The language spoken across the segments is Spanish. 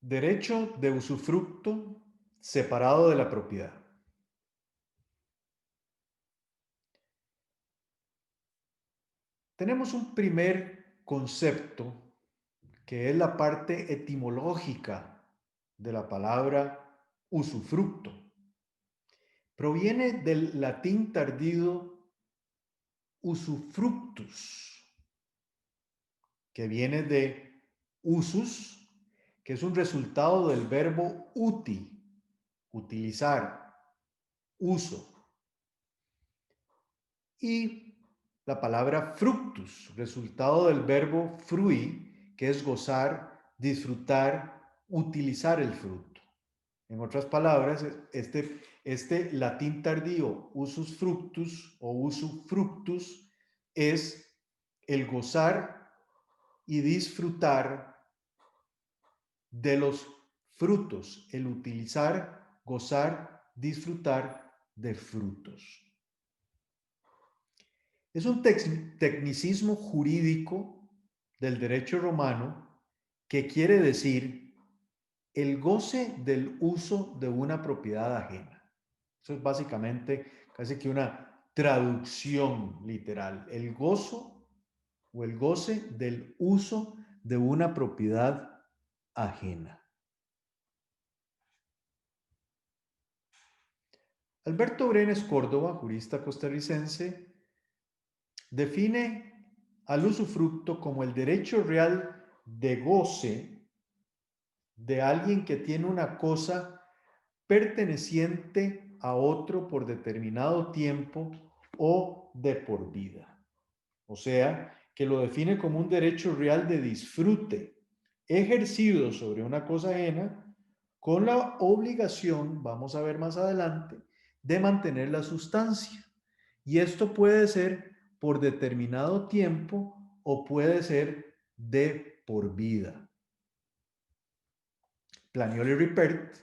Derecho de usufructo separado de la propiedad. Tenemos un primer concepto que es la parte etimológica de la palabra usufructo. Proviene del latín tardío usufructus, que viene de usus, que es un resultado del verbo uti, utilizar, uso. Y la palabra fructus, resultado del verbo frui, que es gozar, disfrutar, utilizar el fruto. En otras palabras, este latín tardío, usus fructus o usufructus, es el gozar y disfrutar de los frutos, el utilizar, gozar, disfrutar de frutos. Es un tecnicismo jurídico del derecho romano que quiere decir el goce del uso de una propiedad ajena. Eso es básicamente casi que una traducción literal. El gozo o el goce del uso de una propiedad ajena. Alberto Brenes Córdoba, jurista costarricense, define al usufructo como el derecho real de goce de alguien que tiene una cosa perteneciente a otro por determinado tiempo o de por vida. O sea, que lo define como un derecho real de disfrute ejercido sobre una cosa ajena con la obligación, vamos a ver más adelante, de mantener la sustancia. Y esto puede ser por determinado tiempo o puede ser de por vida. Planiol y Ripert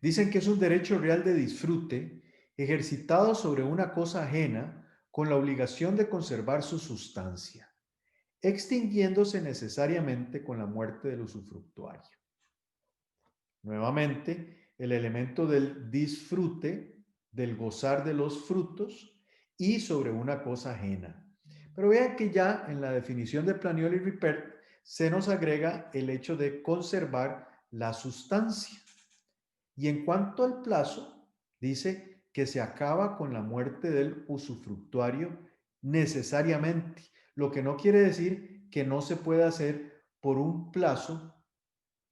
dicen que es un derecho real de disfrute ejercitado sobre una cosa ajena con la obligación de conservar su sustancia, extinguiéndose necesariamente con la muerte del usufructuario. Nuevamente, el elemento del disfrute, del gozar de los frutos y sobre una cosa ajena. Pero vean que ya en la definición de Planiol y Ripert se nos agrega el hecho de conservar la sustancia. Y en cuanto al plazo, dice que se acaba con la muerte del usufructuario necesariamente, lo que no quiere decir que no se pueda hacer por un plazo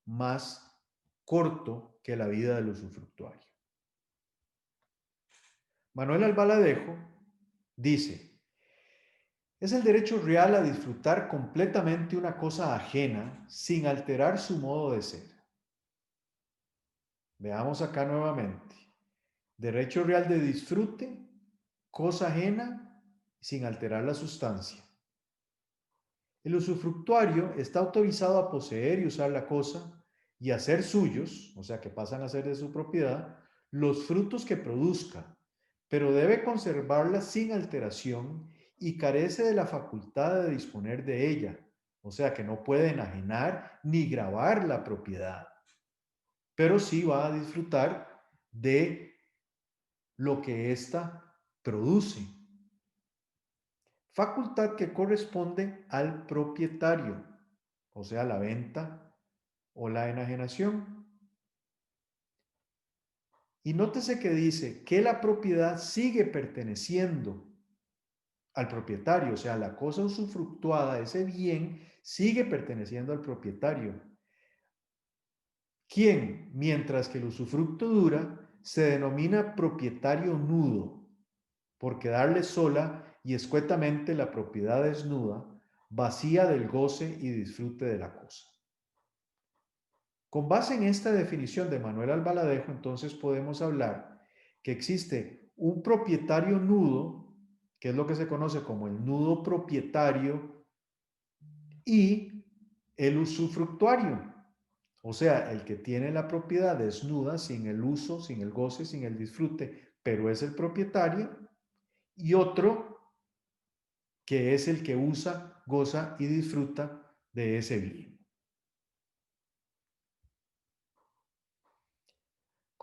más corto que la vida del usufructuario. Manuel Albaladejo dice, es el derecho real a disfrutar completamente una cosa ajena sin alterar su modo de ser. Veamos acá nuevamente. Derecho real de disfrute, cosa ajena, sin alterar la sustancia. El usufructuario está autorizado a poseer y usar la cosa y hacer suyos, o sea que pasan a ser de su propiedad, los frutos que produzca, pero debe conservarla sin alteración y carece de la facultad de disponer de ella, o sea que no puede enajenar ni gravar la propiedad, pero sí va a disfrutar de lo que ésta produce. Facultad que corresponde al propietario, o sea, la venta o la enajenación. Y nótese que dice que la propiedad sigue perteneciendo al propietario, o sea, la cosa usufructuada, ese bien, sigue perteneciendo al propietario, quien, mientras que el usufructo dura, se denomina propietario nudo, por quedarle sola y escuetamente la propiedad desnuda, vacía del goce y disfrute de la cosa. Con base en esta definición de Manuel Albaladejo, entonces podemos hablar que existe un propietario nudo, que es lo que se conoce como el nudo propietario, y el usufructuario, o sea, el que tiene la propiedad desnuda, sin el uso, sin el goce, sin el disfrute, pero es el propietario, y otro que es el que usa, goza y disfruta de ese bien.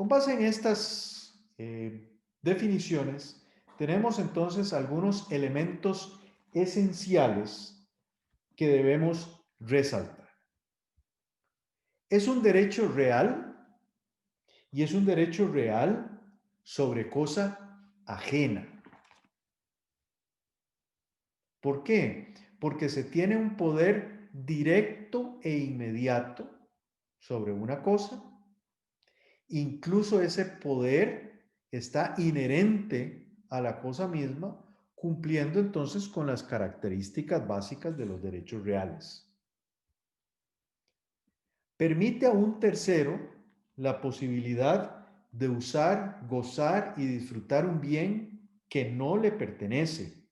Con base en estas definiciones, tenemos entonces algunos elementos esenciales que debemos resaltar. Es un derecho real y es un derecho real sobre cosa ajena. ¿Por qué? Porque se tiene un poder directo e inmediato sobre una cosa. Incluso ese poder está inherente a la cosa misma, cumpliendo entonces con las características básicas de los derechos reales. Permite a un tercero la posibilidad de usar, gozar y disfrutar un bien que no le pertenece.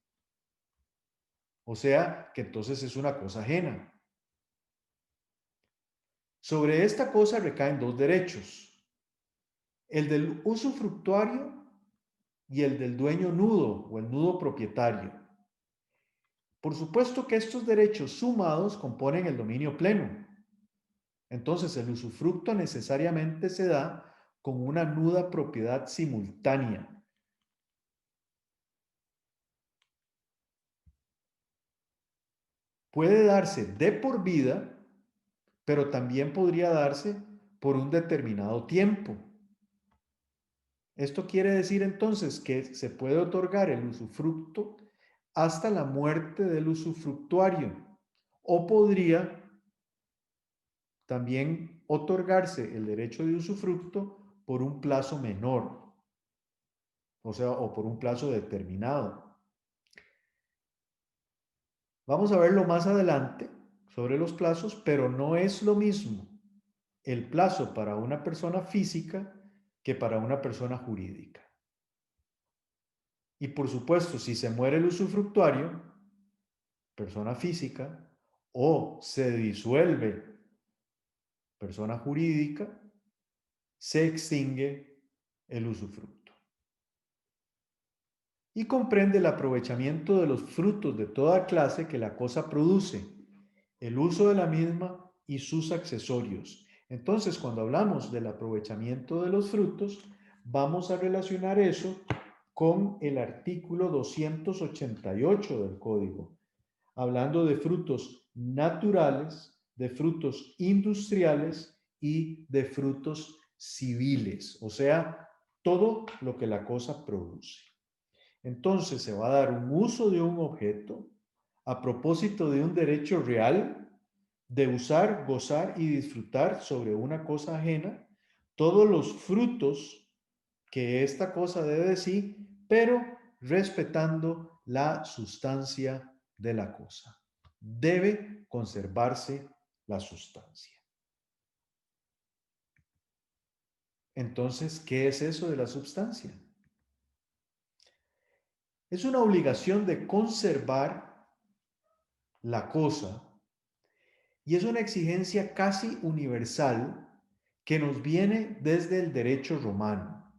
O sea, que entonces es una cosa ajena. Sobre esta cosa recaen dos derechos: el del usufructuario y el del dueño nudo o el nudo propietario. Por supuesto que estos derechos sumados componen el dominio pleno. Entonces, el usufructo necesariamente se da con una nuda propiedad simultánea. Puede darse de por vida, pero también podría darse por un determinado tiempo. Esto quiere decir entonces que se puede otorgar el usufructo hasta la muerte del usufructuario, o podría también otorgarse el derecho de usufructo por un plazo menor, o sea, o por un plazo determinado. Vamos a verlo más adelante sobre los plazos, pero no es lo mismo el plazo para una persona física que para una persona jurídica. Y por supuesto, si se muere el usufructuario, persona física, o se disuelve, persona jurídica, se extingue el usufructo. Y comprende el aprovechamiento de los frutos de toda clase que la cosa produce, el uso de la misma y sus accesorios. Entonces, cuando hablamos del aprovechamiento de los frutos, vamos a relacionar eso con el artículo 288 del Código, hablando de frutos naturales, de frutos industriales y de frutos civiles, o sea, todo lo que la cosa produce. Entonces se va a dar un uso de un objeto a propósito de un derecho real de usar, gozar y disfrutar sobre una cosa ajena, todos los frutos que esta cosa debe de sí, pero respetando la sustancia de la cosa. Debe conservarse la sustancia. Entonces, ¿qué es eso de la sustancia? Es una obligación de conservar la cosa y es una exigencia casi universal que nos viene desde el derecho romano.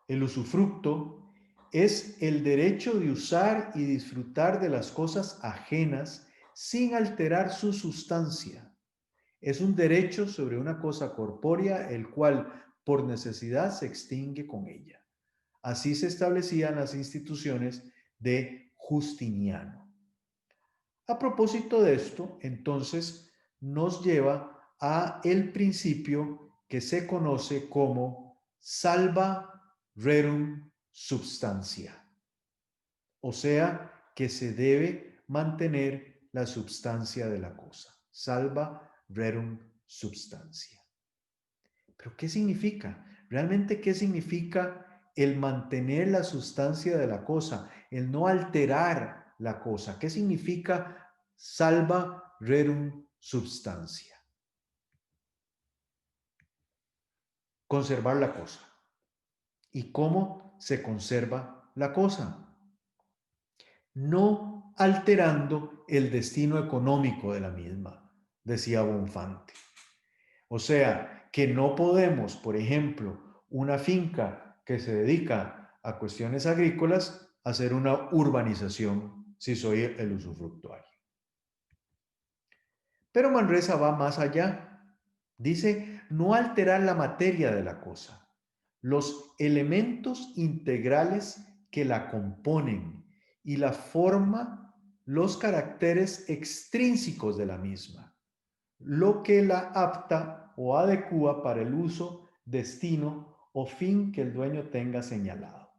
El usufructo es el derecho de usar y disfrutar de las cosas ajenas sin alterar su sustancia. Es un derecho sobre una cosa corpórea, el cual por necesidad se extingue con ella. Así se establecían las instituciones de Justiniano. A propósito de esto, entonces, nos lleva a el principio que se conoce como salva rerum substantia. O sea, que se debe mantener la substancia de la cosa. Salva rerum substantia. ¿Pero qué significa? ¿Realmente qué significa el mantener la sustancia de la cosa? El no alterar la cosa. ¿Qué significa salva rerum substantia? Conservar la cosa. ¿Y cómo se conserva la cosa? No alterando el destino económico de la misma, decía Bonfante. O sea, que no podemos, por ejemplo, una finca que se dedica a cuestiones agrícolas, hacer una urbanización si soy el usufructuario. Pero Manresa va más allá. Dice, no alterar la materia de la cosa, los elementos integrales que la componen y la forma, los caracteres extrínsecos de la misma, lo que la apta o adecua para el uso, destino o fin que el dueño tenga señalado.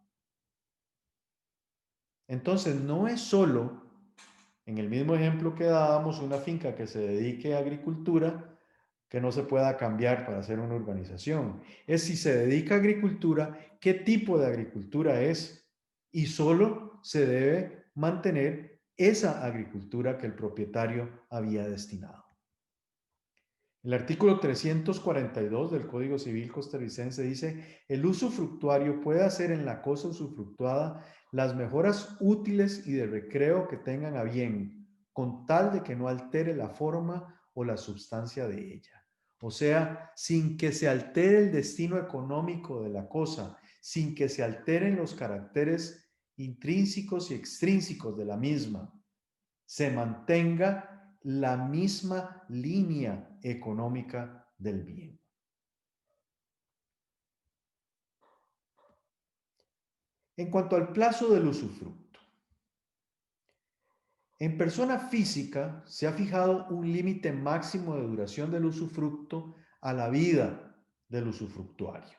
Entonces, no es solo, en el mismo ejemplo que dábamos, una finca que se dedique a agricultura que no se pueda cambiar para hacer una urbanización. Es si se dedica a agricultura, qué tipo de agricultura es, y solo se debe mantener esa agricultura que el propietario había destinado. El artículo 342 del Código Civil costarricense dice: el usufructuario puede hacer en la cosa usufructuada las mejoras útiles y de recreo que tengan a bien, con tal de que no altere la forma o la substancia de ella. O sea, sin que se altere el destino económico de la cosa, sin que se alteren los caracteres intrínsecos y extrínsecos de la misma, se mantenga la misma línea económica del bien. En cuanto al plazo del usufructo, en persona física se ha fijado un límite máximo de duración del usufructo a la vida del usufructuario.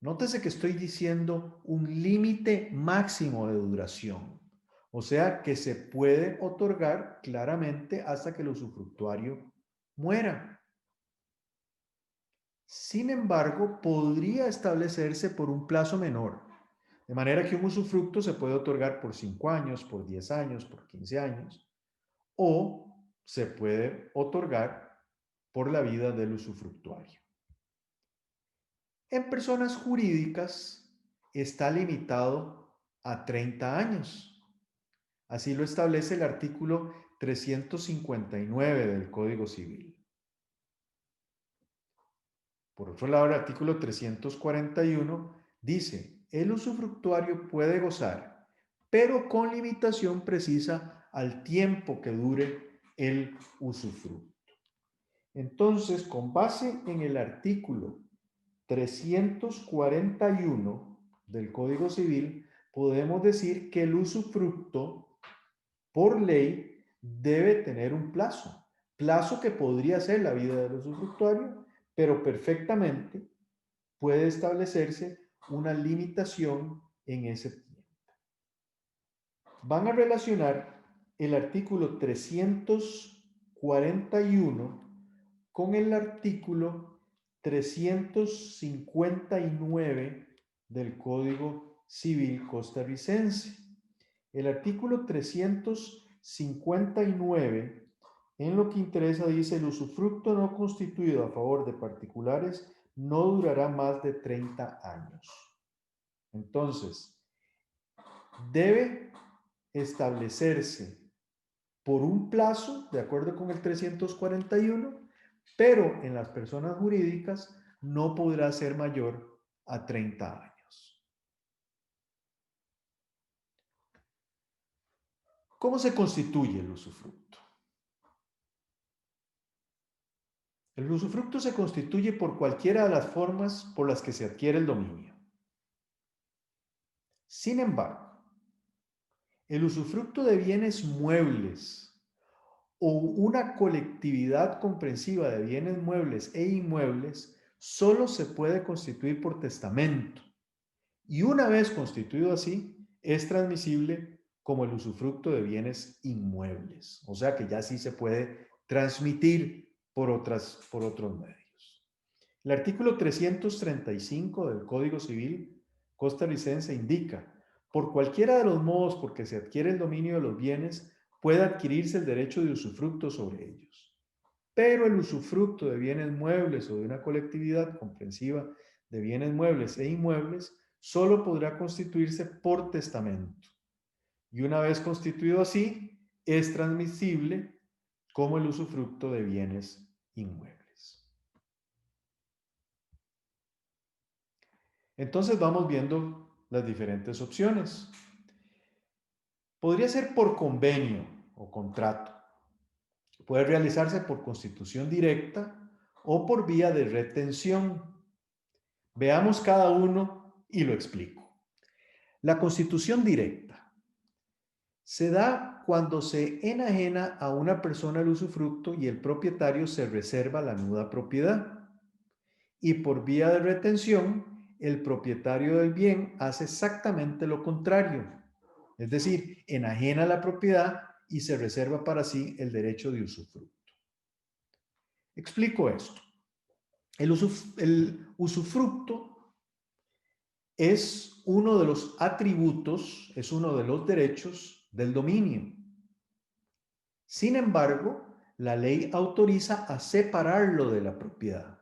Nótese que estoy diciendo un límite máximo de duración, o sea que se puede otorgar claramente hasta que el usufructuario muera. Sin embargo, podría establecerse por un plazo menor, de manera que un usufructo se puede otorgar por 5 años, por 10 años, por 15 años, o se puede otorgar por la vida del usufructuario. En personas jurídicas está limitado a 30 años. Así lo establece el artículo 359 del Código Civil. Por otro lado, el artículo 341 dice: el usufructuario puede gozar, pero con limitación precisa al tiempo que dure el usufructo. Entonces, con base en el artículo 341 del Código Civil, podemos decir que el usufructo, por ley, debe tener un plazo que podría ser la vida del usufructuario, pero perfectamente puede establecerse una limitación en ese tiempo. Van a relacionar el artículo 341 con el artículo 359 del Código Civil costarricense. El artículo 359, en lo que interesa, dice: el usufructo no constituido a favor de particulares no durará más de 30 años. Entonces, debe establecerse por un plazo, de acuerdo con el 341, pero en las personas jurídicas no podrá ser mayor a 30 años. ¿Cómo se constituye el usufructo? El usufructo se constituye por cualquiera de las formas por las que se adquiere el dominio. Sin embargo, el usufructo de bienes muebles o una colectividad comprensiva de bienes muebles e inmuebles solo se puede constituir por testamento, y una vez constituido así, es transmisible como el usufructo de bienes inmuebles, o sea que ya sí se puede transmitir por otros medios. El artículo 335 del Código Civil costarricense indica: por cualquiera de los modos por que se adquiere el dominio de los bienes, puede adquirirse el derecho de usufructo sobre ellos. Pero el usufructo de bienes muebles o de una colectividad comprensiva de bienes muebles e inmuebles solo podrá constituirse por testamento. Y una vez constituido así, es transmisible como el usufructo de bienes inmuebles. Entonces vamos viendo las diferentes opciones. Podría ser por convenio o contrato. Puede realizarse por constitución directa o por vía de retención. Veamos cada uno y lo explico. La constitución directa se da cuando se enajena a una persona el usufructo y el propietario se reserva la nuda propiedad. Y por vía de retención, el propietario del bien hace exactamente lo contrario. Es decir, enajena la propiedad y se reserva para sí el derecho de usufructo. Explico esto. El usufructo es uno de los atributos, es uno de los derechos del dominio. Sin embargo, la ley autoriza a separarlo de la propiedad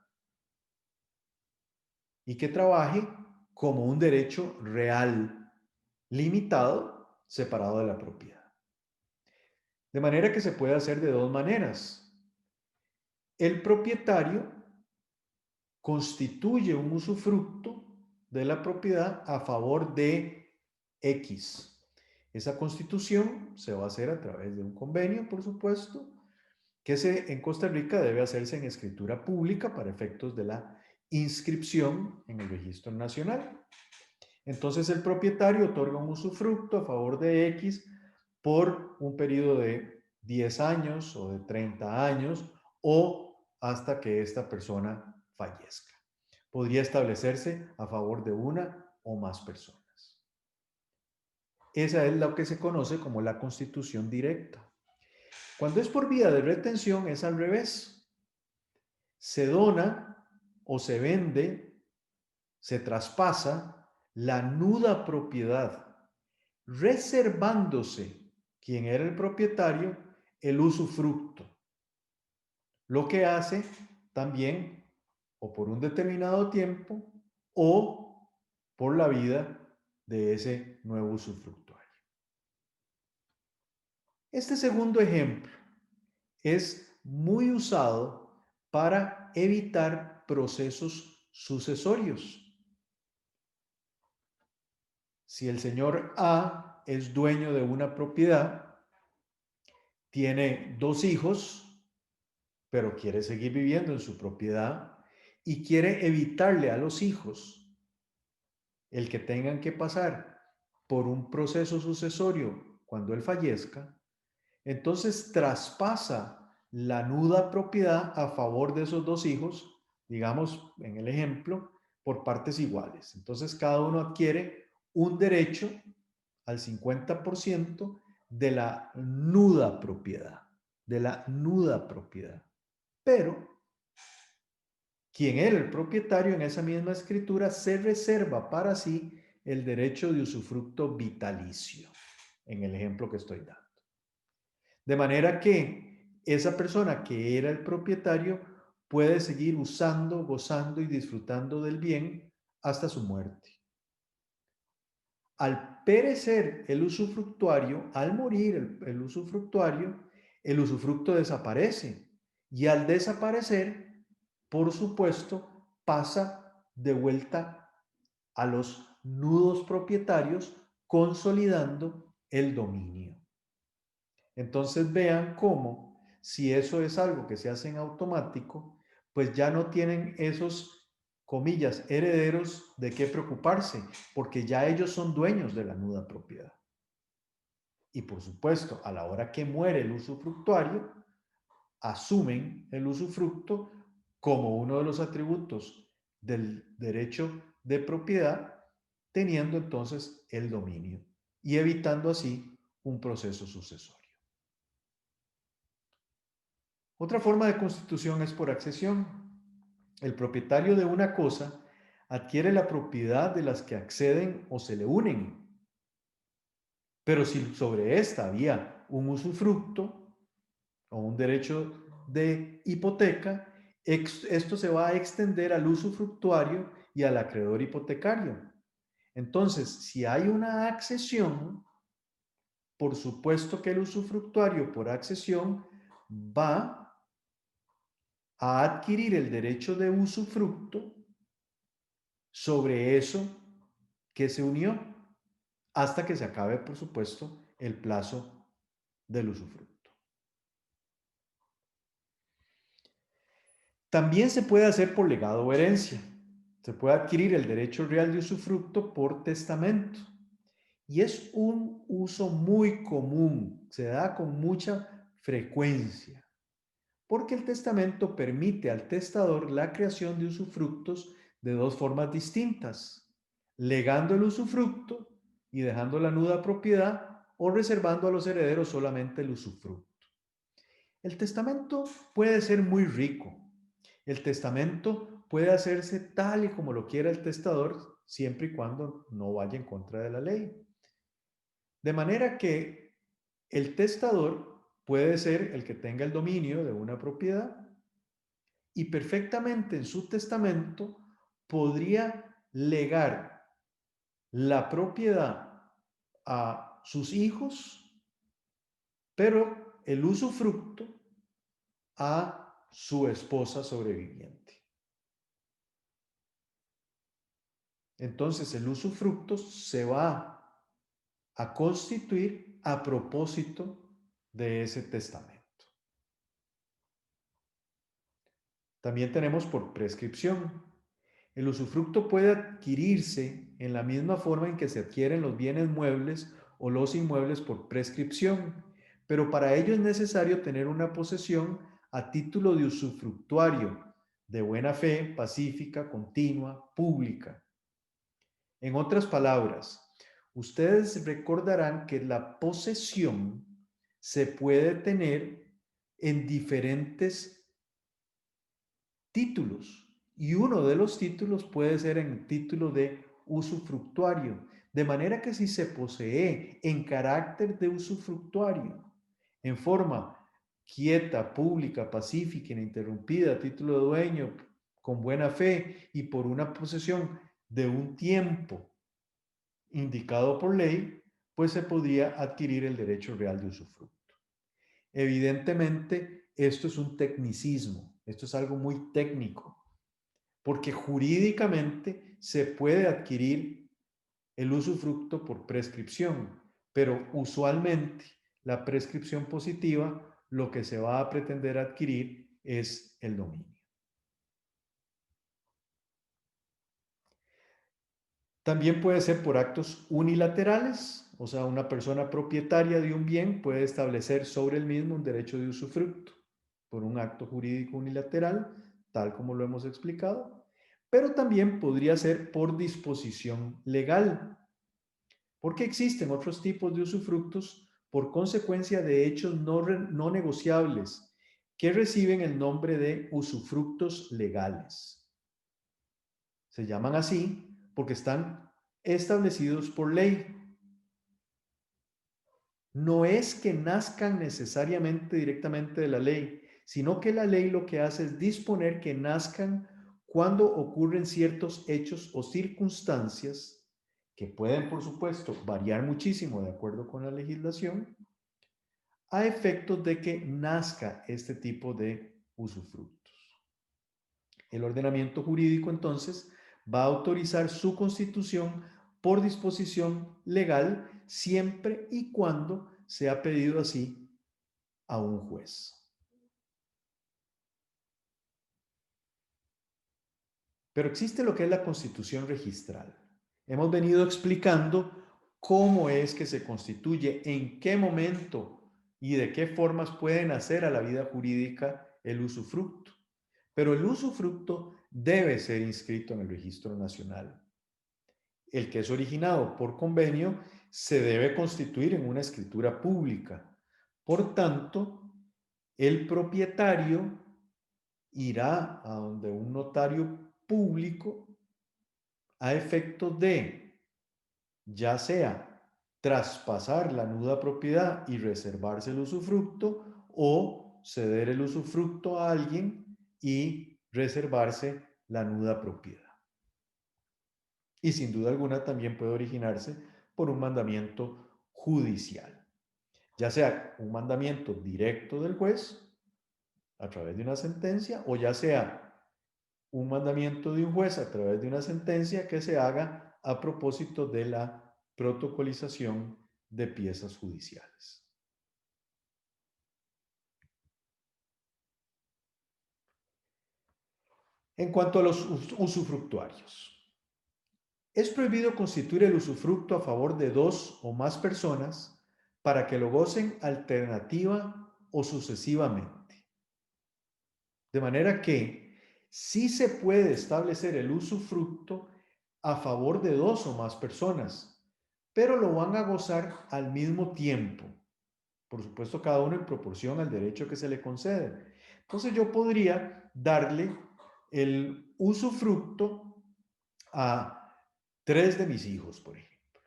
y que trabaje como un derecho real, limitado, separado de la propiedad. De manera que se puede hacer de dos maneras. El propietario constituye un usufructo de la propiedad a favor de X. Esa constitución se va a hacer a través de un convenio, por supuesto, que en Costa Rica debe hacerse en escritura pública para efectos de la inscripción en el registro nacional. Entonces el propietario otorga un usufructo a favor de X por un periodo de 10 años o de 30 años o hasta que esta persona fallezca. Podría establecerse a favor de una o más personas. Esa es lo que se conoce como la constitución directa. Cuando es por vía de retención es al revés. Se dona o se vende, se traspasa la nuda propiedad, reservándose quien era el propietario el usufructo. Lo que hace también o por un determinado tiempo o por la vida de ese nuevo usufructuario. Este segundo ejemplo es muy usado para evitar procesos sucesorios. Si el señor A es dueño de una propiedad, tiene 2 hijos, pero quiere seguir viviendo en su propiedad y quiere evitarle a los hijos el que tengan que pasar por un proceso sucesorio cuando él fallezca, entonces traspasa la nuda propiedad a favor de esos 2 hijos, digamos en el ejemplo, por partes iguales. Entonces cada uno adquiere un derecho al 50% de la nuda propiedad, de la nuda propiedad. Pero quien era el propietario en esa misma escritura se reserva para sí el derecho de usufructo vitalicio, en el ejemplo que estoy dando. De manera que esa persona que era el propietario puede seguir usando, gozando y disfrutando del bien hasta su muerte. Al perecer el usufructuario, al morir el usufructuario, el usufructo desaparece y al desaparecer, por supuesto, pasa de vuelta a los nudos propietarios, consolidando el dominio. Entonces vean cómo, si eso es algo que se hace en automático, pues ya no tienen esos, comillas, herederos de qué preocuparse, porque ya ellos son dueños de la nuda propiedad. Y por supuesto, a la hora que muere el usufructuario, asumen el usufructo como uno de los atributos del derecho de propiedad, teniendo entonces el dominio y evitando así un proceso sucesorio. Otra forma de constitución es por accesión. El propietario de una cosa adquiere la propiedad de las que acceden o se le unen. Pero si sobre esta había un usufructo o un derecho de hipoteca, esto se va a extender al usufructuario y al acreedor hipotecario. Entonces, si hay una accesión, por supuesto que el usufructuario por accesión va a adquirir el derecho de usufructo sobre eso que se unió hasta que se acabe, por supuesto, el plazo del usufructo. También se puede hacer por legado o herencia. Se puede adquirir el derecho real de usufructo por testamento. Y es un uso muy común, se da con mucha frecuencia, porque el testamento permite al testador la creación de usufructos de dos formas distintas: legando el usufructo y dejando la nuda propiedad, o reservando a los herederos solamente el usufructo. El testamento puede ser muy rico. El testamento puede hacerse tal y como lo quiera el testador, siempre y cuando no vaya en contra de la ley. De manera que el testador puede ser el que tenga el dominio de una propiedad y perfectamente en su testamento podría legar la propiedad a sus hijos, pero el usufructo a su esposa sobreviviente. Entonces el usufructo se va a constituir a propósito de ese testamento. También tenemos por prescripción. El usufructo puede adquirirse en la misma forma en que se adquieren los bienes muebles o los inmuebles por prescripción, pero para ello es necesario tener una posesión a título de usufructuario, de buena fe, pacífica, continua, pública. En otras palabras, ustedes recordarán que la posesión se puede tener en diferentes títulos, y uno de los títulos puede ser en título de usufructuario, de manera que si se posee en carácter de usufructuario, en forma quieta, pública, pacífica, ininterrumpida, a título de dueño, con buena fe y por una posesión de un tiempo indicado por ley, pues se podría adquirir el derecho real de usufructo. Evidentemente, esto es un tecnicismo, esto es algo muy técnico, porque jurídicamente se puede adquirir el usufructo por prescripción, pero usualmente la prescripción positiva lo que se va a pretender adquirir es el dominio. También puede ser por actos unilaterales, o sea, una persona propietaria de un bien puede establecer sobre el mismo un derecho de usufructo por un acto jurídico unilateral, tal como lo hemos explicado, pero también podría ser por disposición legal, porque existen otros tipos de usufructos por consecuencia de hechos no negociables que reciben el nombre de usufructos legales. Se llaman así porque están establecidos por ley. No es que nazcan necesariamente directamente de la ley, sino que la ley lo que hace es disponer que nazcan cuando ocurren ciertos hechos o circunstancias que pueden, por supuesto, variar muchísimo de acuerdo con la legislación, a efectos de que nazca este tipo de usufructos. El ordenamiento jurídico, entonces, va a autorizar su constitución por disposición legal siempre y cuando sea pedido así a un juez. Pero existe lo que es la constitución registral. Hemos venido explicando cómo es que se constituye, en qué momento y de qué formas puede nacer a la vida jurídica el usufructo. Pero el usufructo debe ser inscrito en el Registro Nacional. El que es originado por convenio se debe constituir en una escritura pública. Por tanto, el propietario irá a donde un notario público a efectos de, ya sea traspasar la nuda propiedad y reservarse el usufructo, o ceder el usufructo a alguien y reservarse la nuda propiedad. Y sin duda alguna también puede originarse por un mandamiento judicial, ya sea un mandamiento directo del juez a través de una sentencia, o ya sea un mandamiento de un juez a través de una sentencia que se haga a propósito de la protocolización de piezas judiciales. En cuanto a los usufructuarios, es prohibido constituir el usufructo a favor de dos o más personas para que lo gocen alternativa o sucesivamente. De manera que sí se puede establecer el usufructo a favor de dos o más personas, pero lo van a gozar al mismo tiempo. Por supuesto, cada uno en proporción al derecho que se le concede. Entonces yo podría darle el usufructo a tres de mis hijos, por ejemplo.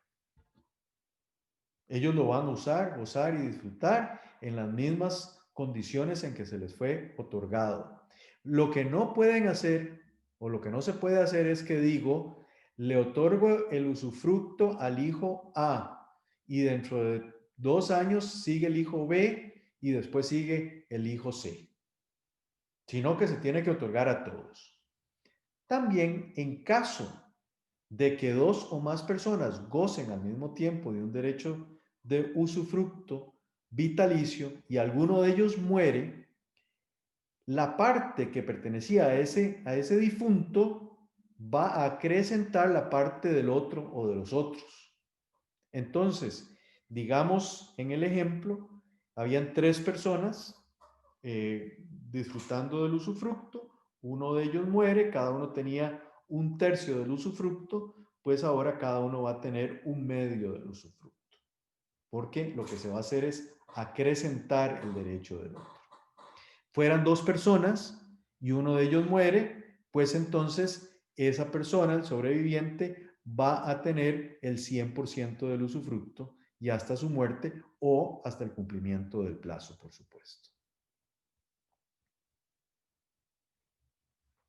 Ellos lo van a usar, gozar y disfrutar en las mismas condiciones en que se les fue otorgado. Lo que no pueden hacer o lo que no se puede hacer es que digo, le otorgo el usufructo al hijo A y dentro de 2 años sigue el hijo B y después sigue el hijo C, sino que se tiene que otorgar a todos. También en caso de que dos o más personas gocen al mismo tiempo de un derecho de usufructo vitalicio y alguno de ellos muere, la parte que pertenecía a ese difunto va a acrecentar la parte del otro o de los otros. Entonces, digamos en el ejemplo, habían tres personas disfrutando del usufructo, uno de ellos muere, cada uno tenía un tercio del usufructo, pues ahora cada uno va a tener un medio del usufructo, porque lo que se va a hacer es acrecentar el derecho del otro. Fueran dos personas y uno de ellos muere, pues entonces esa persona, el sobreviviente, va a tener el 100% del usufructo y hasta su muerte o hasta el cumplimiento del plazo, por supuesto.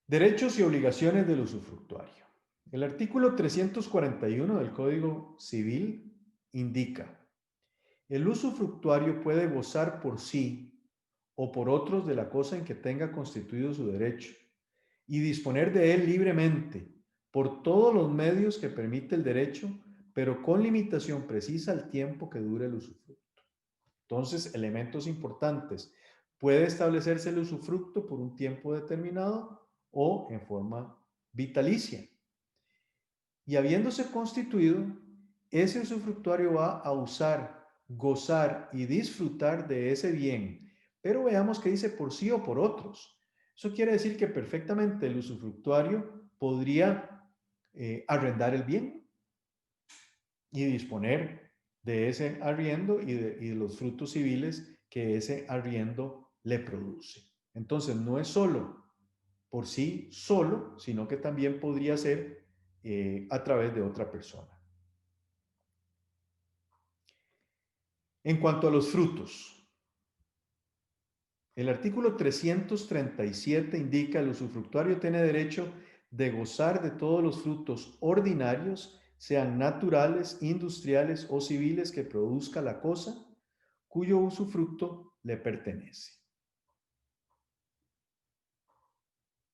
Derechos y obligaciones del usufructuario. El artículo 341 del Código Civil indica: el usufructuario puede gozar por sí o por otros de la cosa en que tenga constituido su derecho y disponer de él libremente por todos los medios que permite el derecho, pero con limitación precisa al tiempo que dure el usufructo. Entonces, elementos importantes. Puede establecerse el usufructo por un tiempo determinado o en forma vitalicia. Y habiéndose constituido, ese usufructuario va a usar, gozar y disfrutar de ese bien. Pero veamos qué dice por sí o por otros. Eso quiere decir que perfectamente el usufructuario podría arrendar el bien y disponer de ese arriendo y de los frutos civiles que ese arriendo le produce. Entonces, no es solo por sí solo, sino que también podría ser a través de otra persona. En cuanto a los frutos, el artículo 337 indica que el usufructuario tiene derecho de gozar de todos los frutos ordinarios, sean naturales, industriales o civiles que produzca la cosa, cuyo usufructo le pertenece.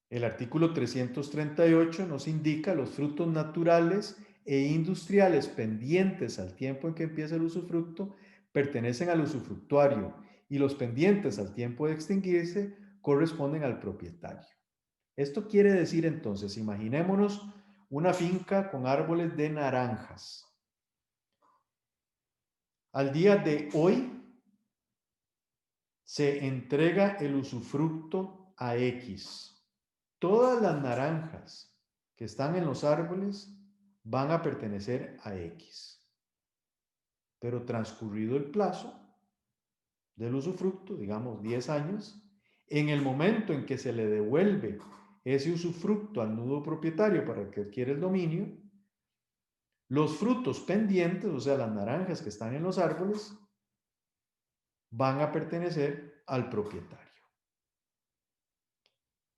El artículo 338 nos indica los frutos naturales e industriales pendientes al tiempo en que empieza el usufructo pertenecen al usufructuario y los pendientes al tiempo de extinguirse corresponden al propietario. Esto quiere decir entonces, imaginémonos una finca con árboles de naranjas. Al día de hoy se entrega el usufructo a X. Todas las naranjas que están en los árboles van a pertenecer a X. Pero transcurrido el plazo del usufructo, digamos 10 años, en el momento en que se le devuelve ese usufructo al nudo propietario para el que adquiere el dominio, los frutos pendientes, o sea, las naranjas que están en los árboles, van a pertenecer al propietario.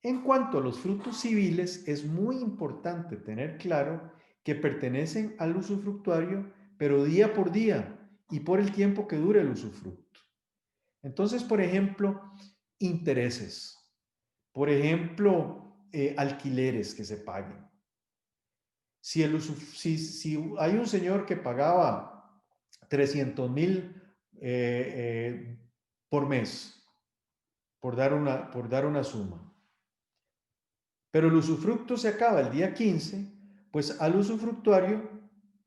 En cuanto a los frutos civiles, es muy importante tener claro que pertenecen al usufructuario, pero día por día y por el tiempo que dure el usufructo. Entonces, por ejemplo, intereses, por ejemplo, alquileres que se paguen. Si hay un señor que pagaba 300,000 por mes, por dar una suma, Pero el usufructo se acaba el día 15, pues al usufructuario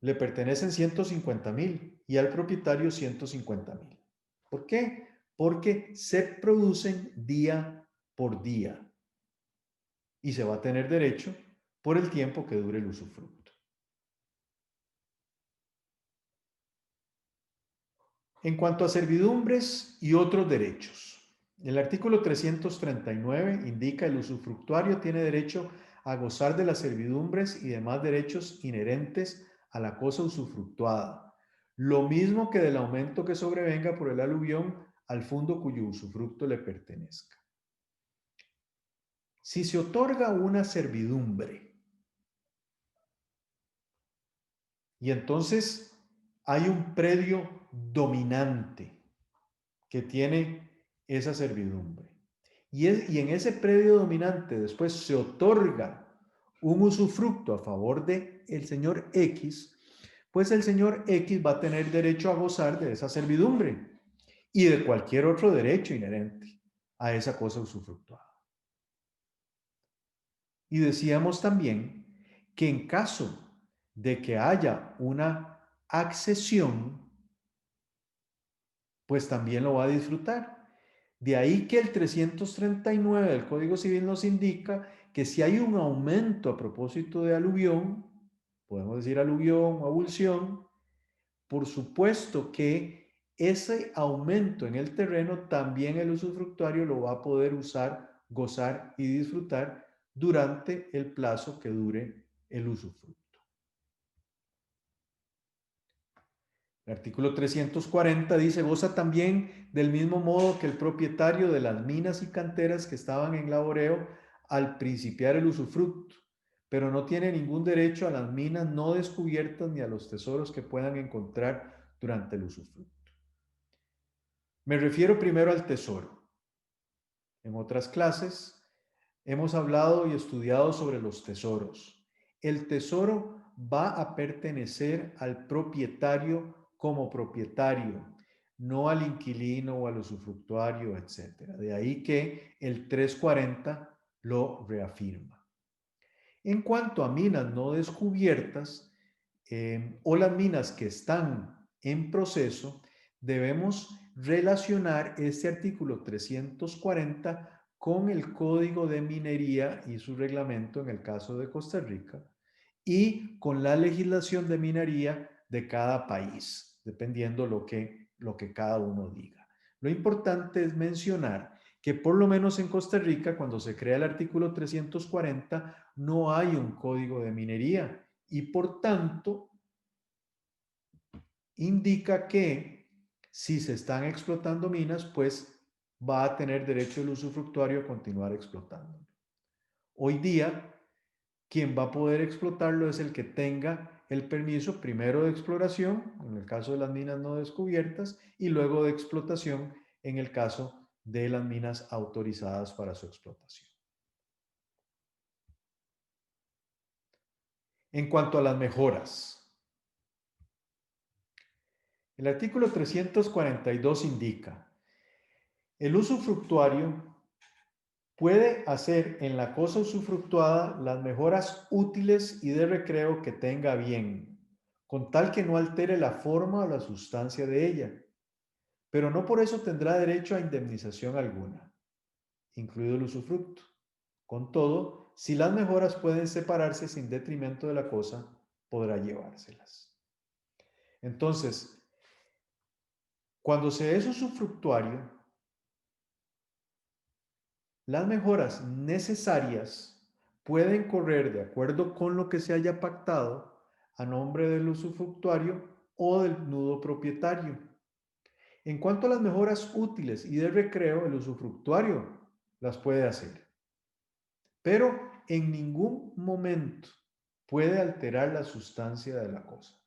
le pertenecen 150,000 y al propietario 150,000. ¿Por qué? Porque se producen día por día y se va a tener derecho por el tiempo que dure el usufructo. En cuanto a servidumbres y otros derechos, el artículo 339 indica el usufructuario tiene derecho a gozar de las servidumbres y demás derechos inherentes a la cosa usufructuada, lo mismo que del aumento que sobrevenga por el aluvión al fondo cuyo usufructo le pertenezca. Si se otorga una servidumbre y entonces hay un predio dominante que tiene esa servidumbre. Y en ese predio dominante después se otorga un usufructo a favor de el señor X, pues el señor X va a tener derecho a gozar de esa servidumbre y de cualquier otro derecho inherente a esa cosa usufructuada. Y decíamos también que en caso de que haya una accesión, pues también lo va a disfrutar. De ahí que el 339 del Código Civil nos indica que si hay un aumento a propósito de aluvión, podemos decir aluvión o abulsión, por supuesto que ese aumento en el terreno también el usufructuario lo va a poder usar, gozar y disfrutar durante el plazo que dure el usufructo. El artículo 340 dice, goza también del mismo modo que el propietario de las minas y canteras que estaban en laboreo al principiar el usufructo, pero no tiene ningún derecho a las minas no descubiertas ni a los tesoros que puedan encontrar durante el usufructo. Me refiero primero al tesoro. En otras clases hemos hablado y estudiado sobre los tesoros. El tesoro va a pertenecer al propietario como propietario, no al inquilino o al usufructuario, etc. De ahí que el 340 lo reafirma. En cuanto a minas no descubiertas o las minas que están en proceso, debemos relacionar este artículo 340 con el Código de Minería y su reglamento en el caso de Costa Rica y con la legislación de minería de cada país, dependiendo lo que cada uno diga. Lo importante es mencionar que por lo menos en Costa Rica, cuando se crea el artículo 340, no hay un código de minería y por tanto indica que si se están explotando minas, pues va a tener derecho el usufructuario a continuar explotando. Hoy día, quien va a poder explotarlo es el que tenga el permiso primero de exploración, en el caso de las minas no descubiertas, y luego de explotación, en el caso de las minas autorizadas para su explotación. En cuanto a las mejoras, el artículo 342 indica, el usufructuario puede hacer en la cosa usufructuada las mejoras útiles y de recreo que tenga bien, con tal que no altere la forma o la sustancia de ella, pero no por eso tendrá derecho a indemnización alguna, incluido el usufructo. Con todo, si las mejoras pueden separarse sin detrimento de la cosa, podrá llevárselas. Entonces, cuando se es usufructuario, las mejoras necesarias pueden correr de acuerdo con lo que se haya pactado a nombre del usufructuario o del nudo propietario. En cuanto a las mejoras útiles y de recreo, el usufructuario las puede hacer, pero en ningún momento puede alterar la sustancia de la cosa.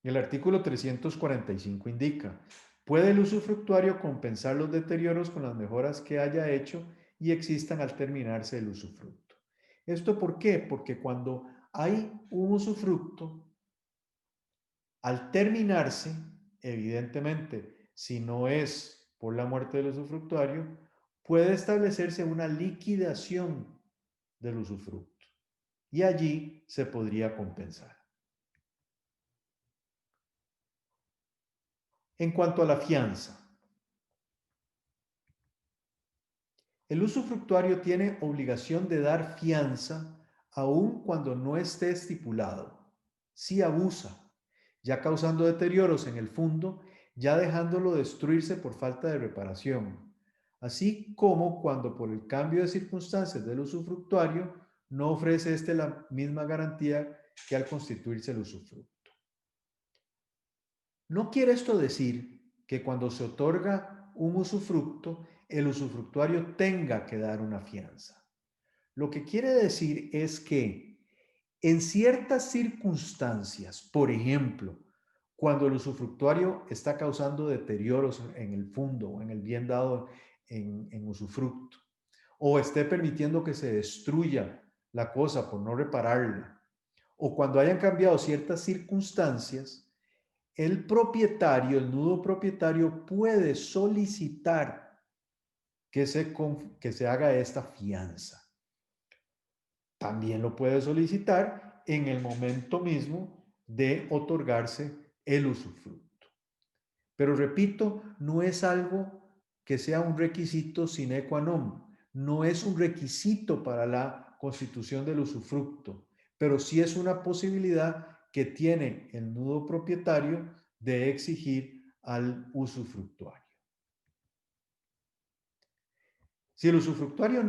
El artículo 345 indica, puede el usufructuario compensar los deterioros con las mejoras que haya hecho y existan al terminarse el usufructo. ¿Esto por qué? Porque cuando hay un usufructo, al terminarse, evidentemente, si no es por la muerte del usufructuario, puede establecerse una liquidación del usufructo y allí se podría compensar. En cuanto a la fianza, el usufructuario tiene obligación de dar fianza aun cuando no esté estipulado. Si abusa, ya causando deterioros en el fondo, ya dejándolo destruirse por falta de reparación, así como cuando por el cambio de circunstancias del usufructuario no ofrece éste la misma garantía que al constituirse el usufructo. No quiere esto decir que cuando se otorga un usufructo, el usufructuario tenga que dar una fianza. Lo que quiere decir es que en ciertas circunstancias, por ejemplo, cuando el usufructuario está causando deterioros en el fondo o en el bien dado en usufructo, o esté permitiendo que se destruya la cosa por no repararla, o cuando hayan cambiado ciertas circunstancias, el propietario, el nudo propietario puede solicitar que se haga esta fianza. También lo puede solicitar en el momento mismo de otorgarse el usufructo. Pero repito, no es algo que sea un requisito sine qua non, no es un requisito para la constitución del usufructo, pero sí es una posibilidad que tiene el nudo propietario de exigir al usufructuario. Si el usufructuario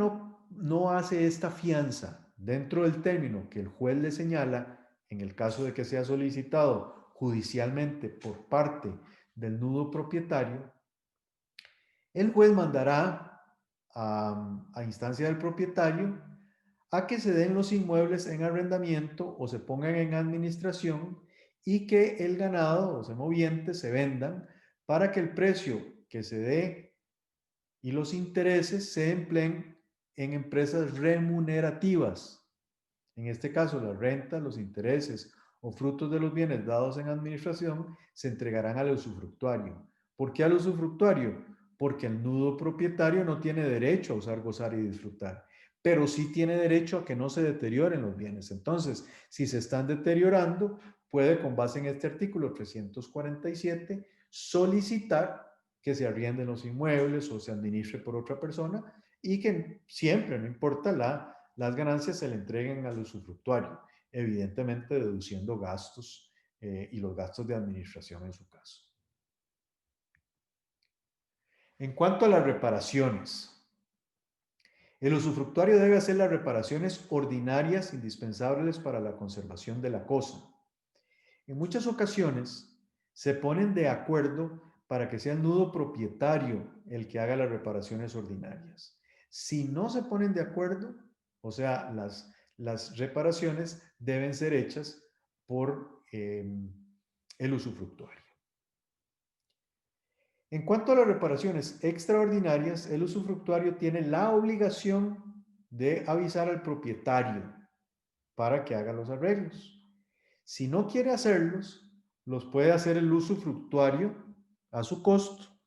no hace esta fianza dentro del término que el juez le señala, en el caso de que sea solicitado judicialmente por parte del nudo propietario, el juez mandará a instancia del propietario a que se den los inmuebles en arrendamiento o se pongan en administración y que el ganado o semovientes se vendan para que el precio que se dé y los intereses se empleen en empresas remunerativas. En este caso, las rentas, los intereses o frutos de los bienes dados en administración se entregarán al usufructuario. ¿Por qué al usufructuario? Porque el nudo propietario no tiene derecho a usar, gozar y disfrutar, pero sí tiene derecho a que no se deterioren los bienes. Entonces, si se están deteriorando, puede, con base en este artículo 347, solicitar que se arrienden los inmuebles o se administre por otra persona y que siempre, no importa las ganancias, se le entreguen al usufructuario, evidentemente deduciendo gastos y los gastos de administración en su caso. En cuanto a las reparaciones, el usufructuario debe hacer las reparaciones ordinarias indispensables para la conservación de la cosa. En muchas ocasiones se ponen de acuerdo para que sea el nudo propietario el que haga las reparaciones ordinarias. Si no se ponen de acuerdo, o sea, las reparaciones deben ser hechas por el usufructuario. En cuanto a las reparaciones extraordinarias, el usufructuario tiene la obligación de avisar al propietario para que haga los arreglos. Si no quiere hacerlos, los puede hacer el usufructuario a su costo,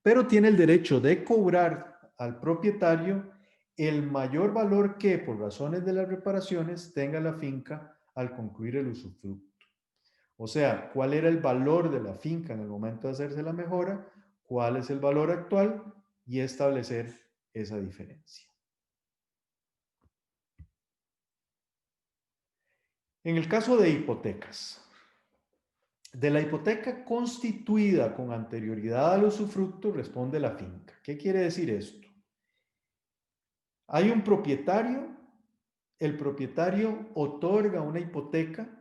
pero tiene el derecho de cobrar al propietario el mayor valor que, por razones de las reparaciones, tenga la finca al concluir el usufructo. O sea, cuál era el valor de la finca en el momento de hacerse la mejora, cuál es el valor actual y establecer esa diferencia. En el caso de hipotecas, de la hipoteca constituida con anterioridad al usufructo responde la finca. ¿Qué quiere decir esto? Hay un propietario, el propietario otorga una hipoteca,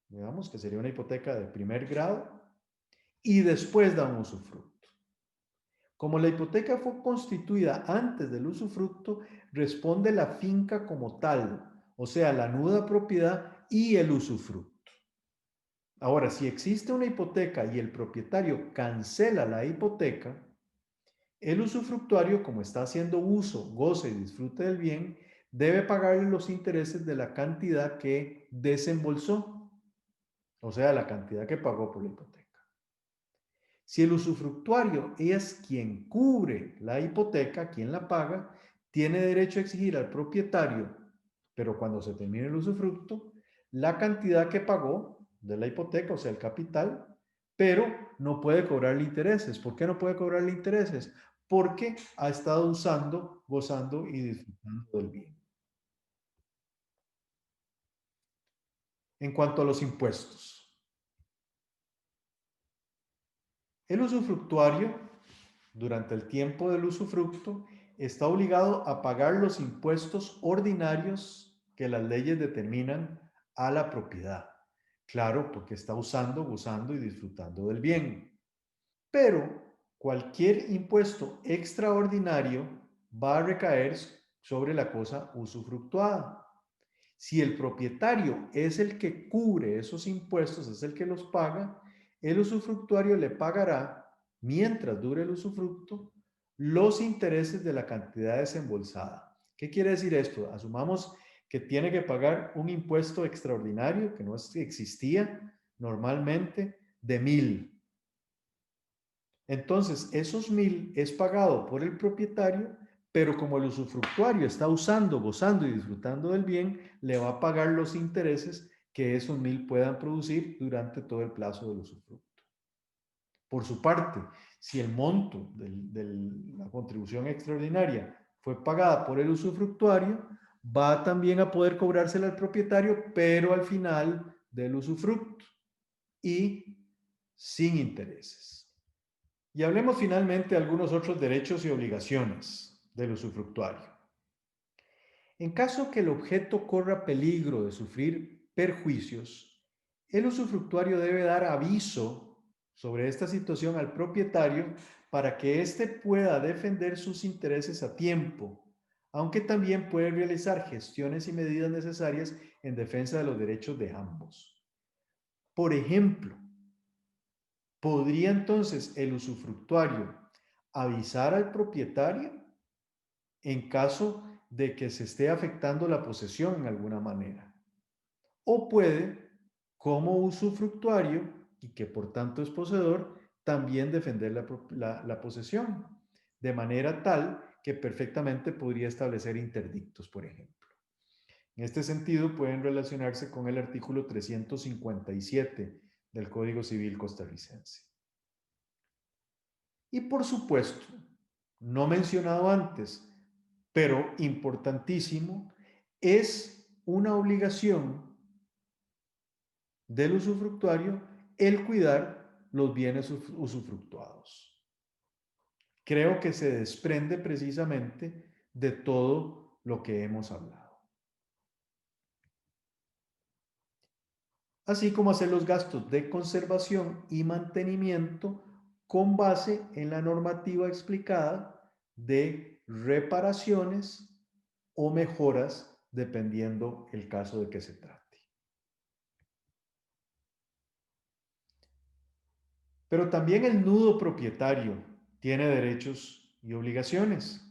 digamos que sería una hipoteca de primer grado, y después da un usufructo. Como la hipoteca fue constituida antes del usufructo, responde la finca como tal, o sea, la nuda propiedad y el usufructo. Ahora, si existe una hipoteca y el propietario cancela la hipoteca, el usufructuario, como está haciendo uso, goce y disfrute del bien, debe pagarle los intereses de la cantidad que desembolsó, o sea, la cantidad que pagó por la hipoteca. Si el usufructuario es quien cubre la hipoteca, quien la paga, tiene derecho a exigir al propietario, pero cuando se termine el usufructo, la cantidad que pagó de la hipoteca, o sea, el capital, pero no puede cobrarle intereses. ¿Por qué no puede cobrarle intereses? Porque ha estado usando, gozando y disfrutando del bien. En cuanto a los impuestos, el usufructuario, durante el tiempo del usufructo, está obligado a pagar los impuestos ordinarios que las leyes determinan a la propiedad. Claro, porque está usando, gozando y disfrutando del bien. Pero cualquier impuesto extraordinario va a recaer sobre la cosa usufructuada. Si el propietario es el que cubre esos impuestos, es el que los paga, el usufructuario le pagará, mientras dure el usufructo, los intereses de la cantidad desembolsada. ¿Qué quiere decir esto? Asumamos que tiene que pagar un impuesto extraordinario que no existía normalmente de 1,000. Entonces, esos 1,000 es pagado por el propietario, pero como el usufructuario está usando, gozando y disfrutando del bien, le va a pagar los intereses que esos 1,000 puedan producir durante todo el plazo del usufructo. Por su parte, si el monto de la contribución extraordinaria fue pagada por el usufructuario, va también a poder cobrársela al propietario, pero al final del usufructo y sin intereses. Y hablemos finalmente de algunos otros derechos y obligaciones del usufructuario. En caso que el objeto corra peligro de sufrir perjuicios, el usufructuario debe dar aviso sobre esta situación al propietario para que éste pueda defender sus intereses a tiempo, aunque también puede realizar gestiones y medidas necesarias en defensa de los derechos de ambos. Por ejemplo, ¿podría entonces el usufructuario avisar al propietario en caso de que se esté afectando la posesión en alguna manera? O puede, como usufructuario, y que por tanto es poseedor, también defender la posesión, de manera tal que perfectamente podría establecer interdictos, por ejemplo. En este sentido, pueden relacionarse con el artículo 357 del Código Civil costarricense. Y por supuesto, no mencionado antes, pero importantísimo, es una obligación del usufructuario el cuidar los bienes usufructuados. Creo que se desprende precisamente de todo lo que hemos hablado. Así como hacer los gastos de conservación y mantenimiento con base en la normativa explicada de reparaciones o mejoras dependiendo el caso de que se trate. Pero también el nudo propietario tiene derechos y obligaciones.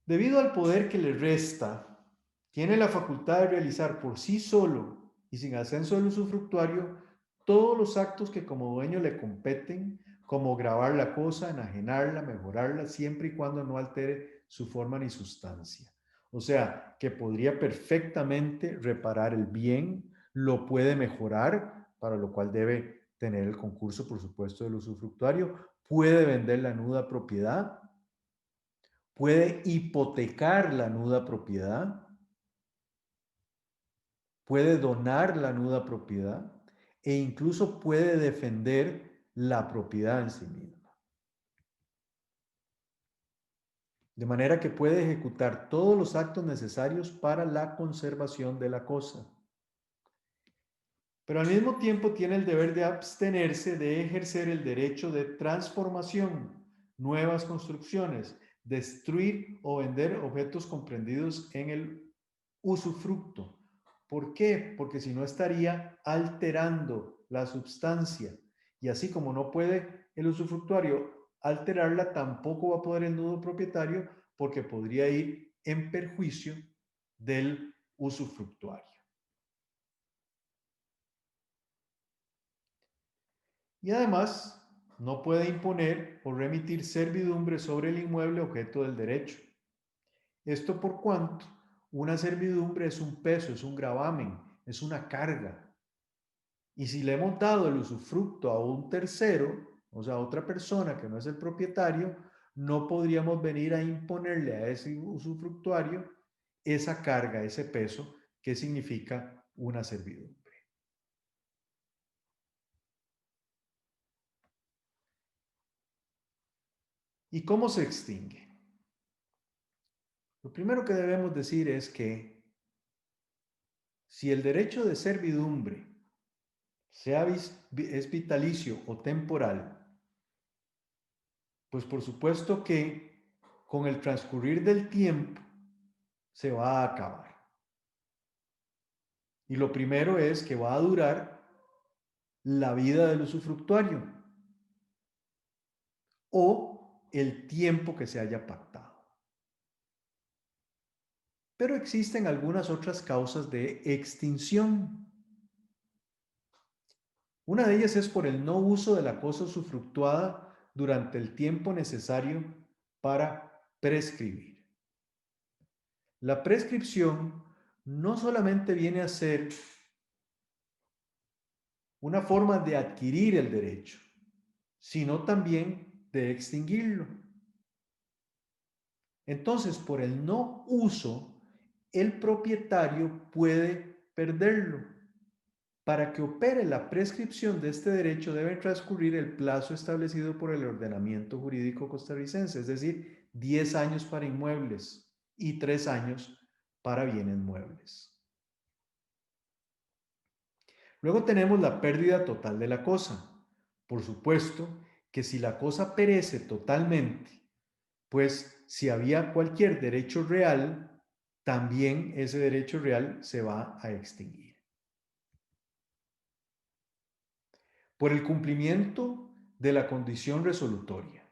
Debido al poder que le resta, tiene la facultad de realizar por sí solo y sin ascenso del usufructuario todos los actos que como dueño le competen, como gravar la cosa, enajenarla, mejorarla, siempre y cuando no altere su forma ni sustancia. O sea, que podría perfectamente reparar el bien, lo puede mejorar, para lo cual debe tener el concurso, por supuesto, del usufructuario, puede vender la nuda propiedad, puede hipotecar la nuda propiedad, puede donar la nuda propiedad e incluso puede defender la propiedad en sí misma. De manera que puede ejecutar todos los actos necesarios para la conservación de la cosa. Pero al mismo tiempo tiene el deber de abstenerse de ejercer el derecho de transformación, nuevas construcciones, destruir o vender objetos comprendidos en el usufructo. ¿Por qué? Porque si no estaría alterando la sustancia. Y así como no puede el usufructuario alterarla, tampoco va a poder el nudo propietario porque podría ir en perjuicio del usufructuario. Y además, no puede imponer o remitir servidumbre sobre el inmueble objeto del derecho. Esto por cuanto una servidumbre es un peso, es un gravamen, es una carga. Y si le hemos dado el usufructo a un tercero, o sea, a otra persona que no es el propietario, no podríamos venir a imponerle a ese usufructuario esa carga, ese peso, que significa una servidumbre. ¿Y cómo se extingue? Lo primero que debemos decir es que si el derecho de servidumbre es vitalicio o temporal, pues por supuesto que con el transcurrir del tiempo se va a acabar. Y lo primero es que va a durar la vida del usufructuario o el tiempo que se haya pactado. Pero existen algunas otras causas de extinción. Una de ellas es por el no uso de la cosa usufructuada durante el tiempo necesario para prescribir. La prescripción no solamente viene a ser una forma de adquirir el derecho, sino también de extinguirlo. Entonces, por el no uso, el propietario puede perderlo. Para que opere la prescripción de este derecho debe transcurrir el plazo establecido por el ordenamiento jurídico costarricense, es decir, 10 años para inmuebles y 3 años para bienes muebles. Luego tenemos la pérdida total de la cosa. Por supuesto que si la cosa perece totalmente, pues si había cualquier derecho real, también ese derecho real se va a extinguir. Por el cumplimiento de la condición resolutoria.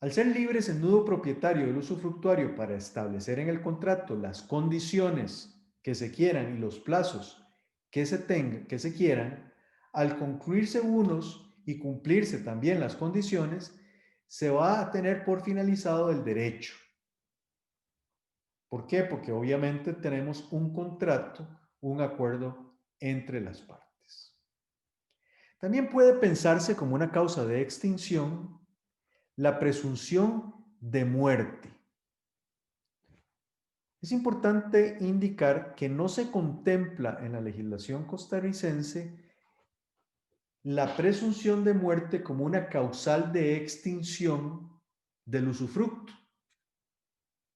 Al ser libres el nudo propietario del usufructuario para establecer en el contrato las condiciones que se quieran y los plazos que se quieran, al concluirse unos y cumplirse también las condiciones, se va a tener por finalizado el derecho. ¿Por qué? Porque obviamente tenemos un contrato, un acuerdo entre las partes. También puede pensarse como una causa de extinción la presunción de muerte. Es importante indicar que no se contempla en la legislación costarricense la presunción de muerte como una causal de extinción del usufructo.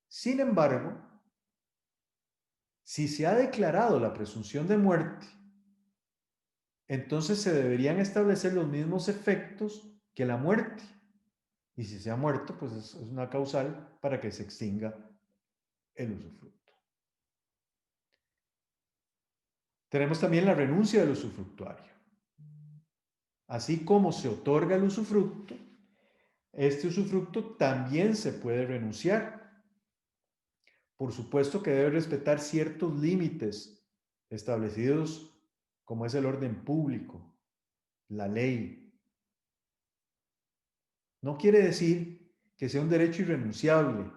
Sin embargo, si se ha declarado la presunción de muerte, entonces se deberían establecer los mismos efectos que la muerte. Y si se ha muerto, pues es una causal para que se extinga el usufructo. Tenemos también la renuncia del usufructuario. Así como se otorga el usufructo, este usufructo también se puede renunciar. Por supuesto que debe respetar ciertos límites establecidos como es el orden público, la ley. No quiere decir que sea un derecho irrenunciable,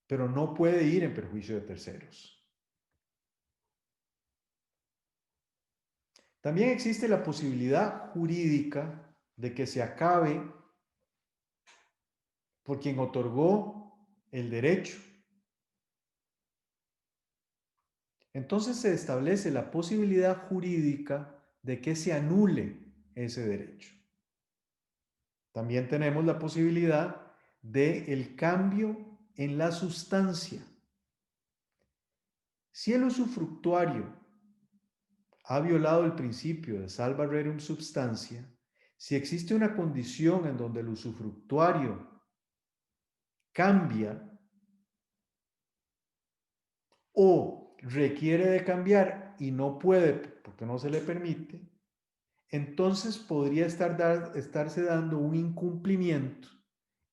pero no puede ir en perjuicio de terceros. También existe la posibilidad jurídica de que se acabe por quien otorgó el derecho. Entonces se establece la posibilidad jurídica de que se anule ese derecho. También tenemos la posibilidad de el cambio en la sustancia. Si el usufructuario ha violado el principio de salva rerum substancia, si existe una condición en donde el usufructuario cambia o requiere de cambiar y no puede porque no se le permite, entonces podría estarse dando un incumplimiento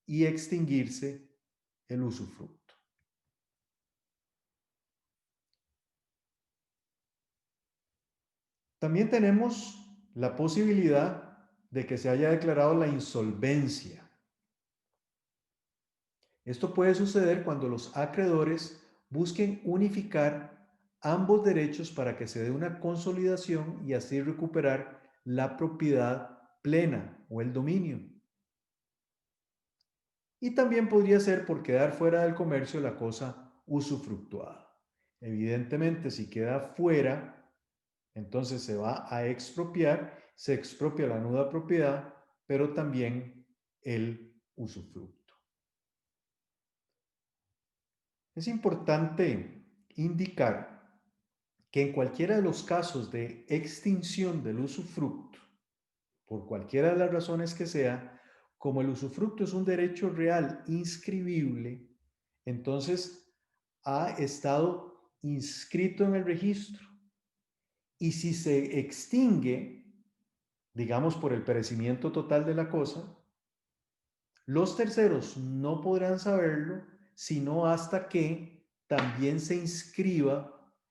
y extinguirse el usufructo. También tenemos la posibilidad de que se haya declarado la insolvencia. Esto puede suceder cuando los acreedores busquen unificar ambos derechos para que se dé una consolidación y así recuperar la propiedad plena o el dominio. Y también podría ser por quedar fuera del comercio la cosa usufructuada. Evidentemente, si queda fuera, entonces se va a expropiar, se expropia la nuda propiedad, pero también el usufructo. Es importante indicar que en cualquiera de los casos de extinción del usufructo, por cualquiera de las razones que sea, como el usufructo es un derecho real inscribible, entonces ha estado inscrito en el registro. Y si se extingue, digamos por el perecimiento total de la cosa, los terceros no podrán saberlo sino hasta que también se inscriba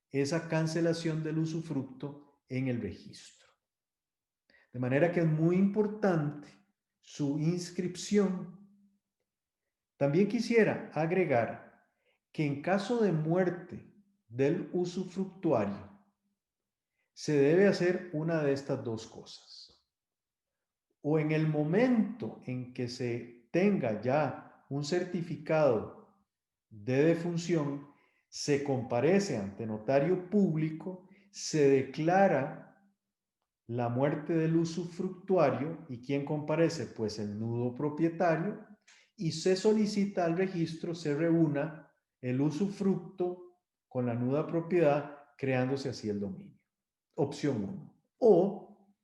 esa cancelación del usufructo en el registro. De manera que es muy importante su inscripción. También quisiera agregar que en caso de muerte del usufructuario, se debe hacer una de estas dos cosas. O en el momento en que se tenga ya un certificado de defunción, se comparece ante notario público, se declara la muerte del usufructuario. ¿Y quién comparece? Pues el nudo propietario, y se solicita al registro se reúna el usufructo con la nuda propiedad, creándose así el dominio. Opción 1. O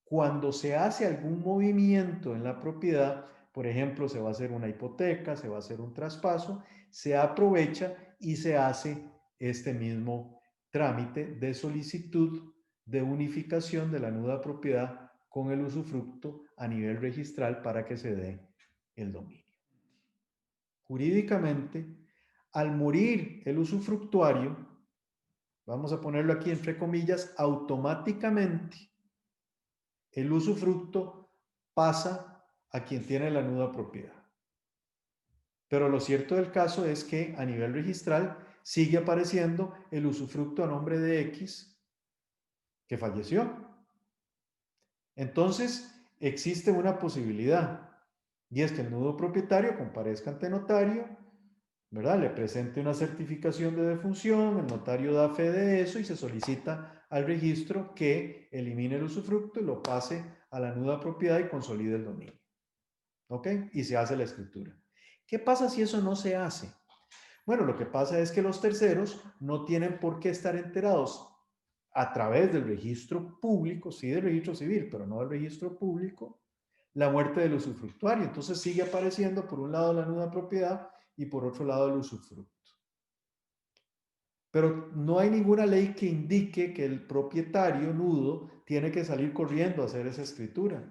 cuando se hace algún movimiento en la propiedad, por ejemplo, se va a hacer una hipoteca, se va a hacer un traspaso, se aprovecha y se hace este mismo trámite de solicitud de unificación de la nuda propiedad con el usufructo a nivel registral para que se dé el dominio. Jurídicamente, al morir el usufructuario, vamos a ponerlo aquí entre comillas, automáticamente el usufructo pasa a quien tiene la nuda propiedad. Pero lo cierto del caso es que a nivel registral sigue apareciendo el usufructo a nombre de X que falleció. Entonces, existe una posibilidad, y es que el nudo propietario comparezca ante notario, ¿verdad? Le presente una certificación de defunción, el notario da fe de eso y se solicita al registro que elimine el usufructo y lo pase a la nuda propiedad y consolide el dominio. ¿Ok? Y se hace la escritura. ¿Qué pasa si eso no se hace? Bueno, lo que pasa es que los terceros no tienen por qué estar enterados a través del registro público, sí del registro civil, pero no del registro público, la muerte del usufructuario. Entonces sigue apareciendo por un lado la nuda propiedad y por otro lado el usufructo. Pero no hay ninguna ley que indique que el propietario nudo tiene que salir corriendo a hacer esa escritura.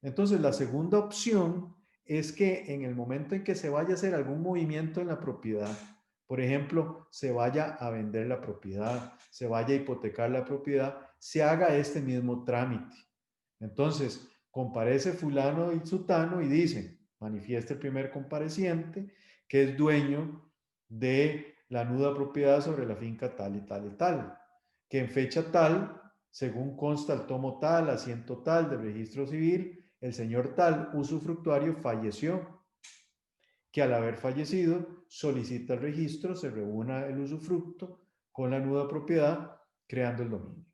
Entonces la segunda opción es que en el momento en que se vaya a hacer algún movimiento en la propiedad, por ejemplo, se vaya a vender la propiedad, se vaya a hipotecar la propiedad, se haga este mismo trámite. Entonces, comparece fulano y sutano y dice, manifiesta el primer compareciente que es dueño de la nuda propiedad sobre la finca tal y tal y tal, que en fecha tal, según consta el tomo tal, asiento tal del registro civil, el señor tal, usufructuario, falleció, que al haber fallecido solicita el registro, se reúna el usufructo con la nuda propiedad, creando el dominio.